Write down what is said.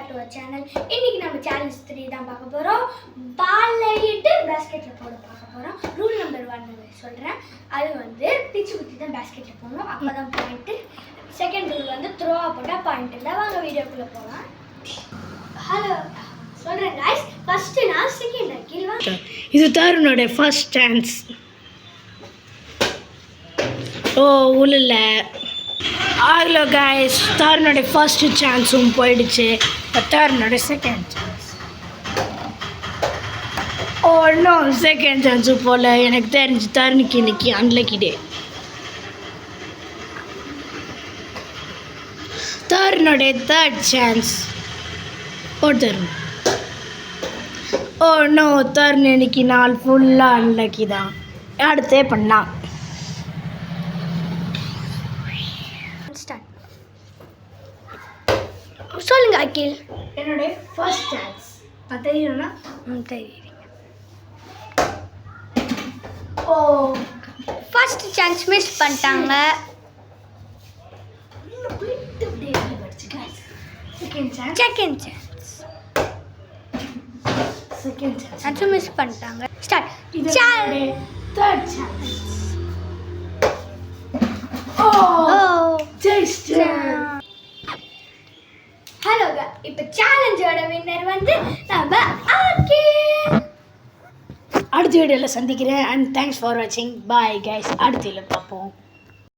Back to our channel. இன்னைக்கு நம்ம challenge 3 தான் பார்க்க போகிறோம். பாலையிட்டு பேஸ்கெட்டில் போட பார்க்க போகிறோம். ரூல் நம்பர் 1 சொல்கிறேன். அது வந்து பிச்சு குத்தி தான் பேஸ்கெட்டில் போடணும், அப்போ தான் பாயிண்ட்டு. செகண்ட் ரூல் வந்து த்ரோவா போட்டால் பாயிண்ட் இல்லை. வாங்க வீடியோக்குள்ளே போகலாம். ஹலோ சொல்கிறேன் கைஸ். ஃபஸ்ட்டு நான் செகண்ட் கீழே. இது தருணோட ஃபர்ஸ்ட் சான்ஸ். ஓ உள்ள ஆகலோ கைஸ், தருணோட ஃபர்ஸ்ட் சான்ஸும் போயிடுச்சு. தருணோட second chance. Oh no, second சான்ஸும் போல. எனக்கு தெரிஞ்சு தருணுக்கு இன்னைக்கு அன்லக்கி டே. தருணோட third chance. Oh Tarun. Oh no, Tarun இன்னைக்கு நாள் ஃபுல்லாக அன்லக்கி தான். அடுத்தே பண்ணா. சொல்லுங்க அகில். என்னுடைய ஃபர்ஸ்ட் சான்ஸ் தெரியும்னா தெரியுங்க. ஓ ஃபர்ஸ்ட் சான்ஸ் மிஸ் பண்ணிட்டாங்க. Second chance. Second chance second chance அதுவும் மிஸ் பண்ணிட்டாங்க. ஸ்டார்ட். இது தேர்ட் சான்ஸ். ஓ ஜஸ்ட். ஹலோ இப்போ சேலஞ்சோட வின்னர் வந்து நம்ம அகில். அடுத்த வீடியோவில் சந்திக்கிறேன். அண்ட் தேங்க்ஸ் ஃபார் வாட்சிங். Bye guys. அடுத்த வீடியோவில் பார்ப்போம்.